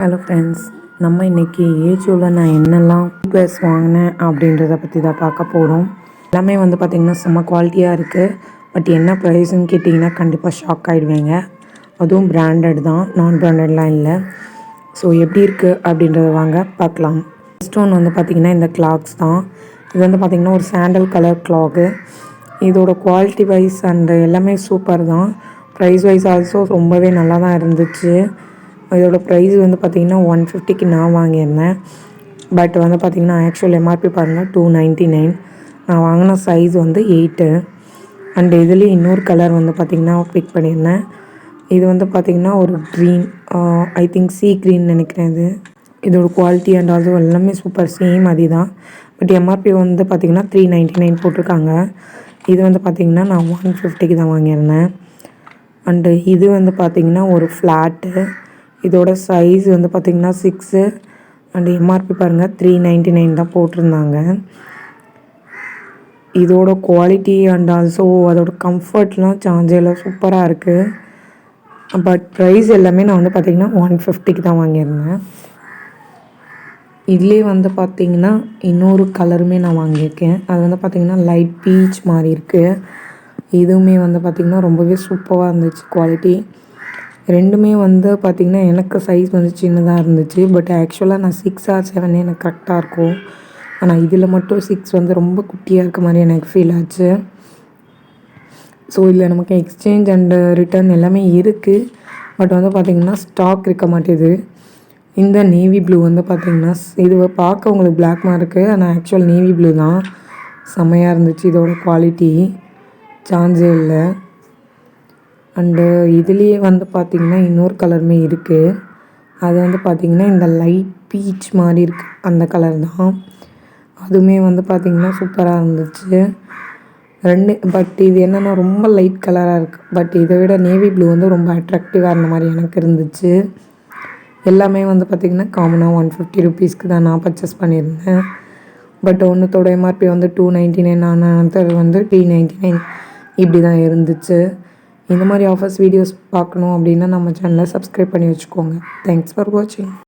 Hello friends, நம்ம இன்றைக்கி ஏஜியோவில் நான் என்னெல்லாம் ட்ரெஸ் வாங்கினேன் அப்படின்றத பற்றி தான் பார்க்க போகிறோம். எல்லாமே வந்து பார்த்திங்கன்னா செம்ம குவாலிட்டியாக இருக்குது. பட் என்ன ப்ரைஸ்ன்னு கேட்டிங்கன்னா கண்டிப்பாக ஷாக் ஆகிடுவீங்க. அதுவும் பிராண்டட் தான், நான் பிராண்டட்லாம் இல்லை. ஸோ எப்படி இருக்குது அப்படின்றத வாங்க பார்க்கலாம். ஃபர்ஸ்ட் ஒன்று வந்து பார்த்திங்கன்னா இந்த கிளாக்ஸ் தான். இது வந்து பார்த்திங்கன்னா ஒரு சாண்டல் கலர் கிளாக்கு. இதோட குவாலிட்டி வைஸ் அண்டு எல்லாமே சூப்பர் தான். ப்ரைஸ் வைஸ் ஆல்சோ ரொம்பவே நல்லா தான் இருந்துச்சு. இதோட ப்ரைஸ் வந்து பார்த்திங்கன்னா 150க்கு நான் வாங்கியிருந்தேன். பட் வந்து பார்த்திங்கன்னா ஆக்சுவல் எம்ஆர்பி பாருங்கள் 299. நான் வாங்கின சைஸ் வந்து 8. அண்ட் இதுலேயும் இன்னொரு கலர் வந்து பார்த்திங்கன்னா பிக் பண்ணியிருந்தேன். இது வந்து பார்த்திங்கன்னா ஒரு green, I think see green நினைக்கிறேன். இதோட குவாலிட்டி அண்ட் ஆல்சோ எல்லாமே சூப்பர், சேம் அதே தான். பட் எம்ஆர்பி வந்து பார்த்திங்கன்னா 399 போட்டிருக்காங்க. இது வந்து பார்த்திங்கன்னா நான் 150க்கு தான் வாங்கியிருந்தேன். அண்டு இது வந்து பார்த்திங்கன்னா ஒரு ஃப்ளாட்டு. இதோட சைஸ் வந்து பார்த்திங்கன்னா 6 அண்டு எம்ஆர்பி பாருங்கள் 399 தான் போட்டிருந்தாங்க. இதோட குவாலிட்டி அண்ட் ஆல்சோ அதோட கம்ஃபர்ட்லாம் சார்ஜெல்லாம் சூப்பராக இருக்குது. பட் ப்ரைஸ் எல்லாமே நான் வந்து பார்த்திங்கன்னா 150க்கு தான் வாங்கியிருந்தேன். இதுலேயே வந்து பார்த்திங்கன்னா இன்னொரு கலருமே நான் வாங்கியிருக்கேன். அது வந்து பார்த்திங்கன்னா லைட் பீச் மாதிரி இருக்குது. இதுவுமே வந்து பார்த்திங்கன்னா ரொம்பவே சூப்பராக இருந்துச்சு குவாலிட்டி. ரெண்டுமே வந்து பார்த்திங்கன்னா எனக்கு சைஸ் வந்து சின்னதாக இருந்துச்சு. பட் ஆக்சுவலாக நான் 6 or 7 எனக்கு கரெக்டாக இருக்கும். ஆனால் இதில் மட்டும் 6 வந்து ரொம்ப குட்டியாக இருக்க மாதிரி எனக்கு ஃபீல் ஆச்சு. ஸோ இதில் நமக்கு எக்ஸ்சேஞ்ச் அண்டு ரிட்டர்ன் எல்லாமே இருக்குது. பட் வந்து பார்த்திங்கன்னா ஸ்டாக் இருக்க மாட்டேது. இந்த நேவி ப்ளூ வந்து பார்த்திங்கன்னா இது பார்க்க உங்களுக்கு பிளாக் மாதிரி இருக்குது. ஆனால் ஆக்சுவல் நேவி ப்ளூ தான். செம்மையாக இருந்துச்சு. இதோட குவாலிட்டி சான்ஸே இல்லை. அண்டு இதுலேயே வந்து பார்த்திங்கன்னா இன்னொரு கலருமே இருக்குது. அது வந்து பார்த்திங்கன்னா இந்த லைட் பீச் மாதிரி இருக்குது, அந்த கலர் தான். அதுவுமே வந்து பார்த்திங்கன்னா சூப்பராக இருந்துச்சு. பட் இது என்னென்னா ரொம்ப லைட் கலராக இருக்குது. பட் இதை விட நேவி ப்ளூ வந்து ரொம்ப அட்ராக்டிவாக இருந்த மாதிரி எனக்கு இருந்துச்சு. எல்லாமே வந்து பார்த்திங்கன்னா காமனாக 150 ருபீஸ்க்கு தான் நான் பர்ச்சேஸ் பண்ணியிருந்தேன். பட் ஒன்றுத்தோட எம்ஆர்பி வந்து 299, ஆனால் வந்து 399 இப்படி தான் இருந்துச்சு. இந்த மாதிரி ஆஃபர்ஸ் வீடியோஸ் பார்க்கணும் அப்படின்னா நம்ம சேனலை சப்ஸ்கிரைப் பண்ணி வச்சுக்கோங்க. தேங்க்ஸ் ஃபார் வாட்சிங்.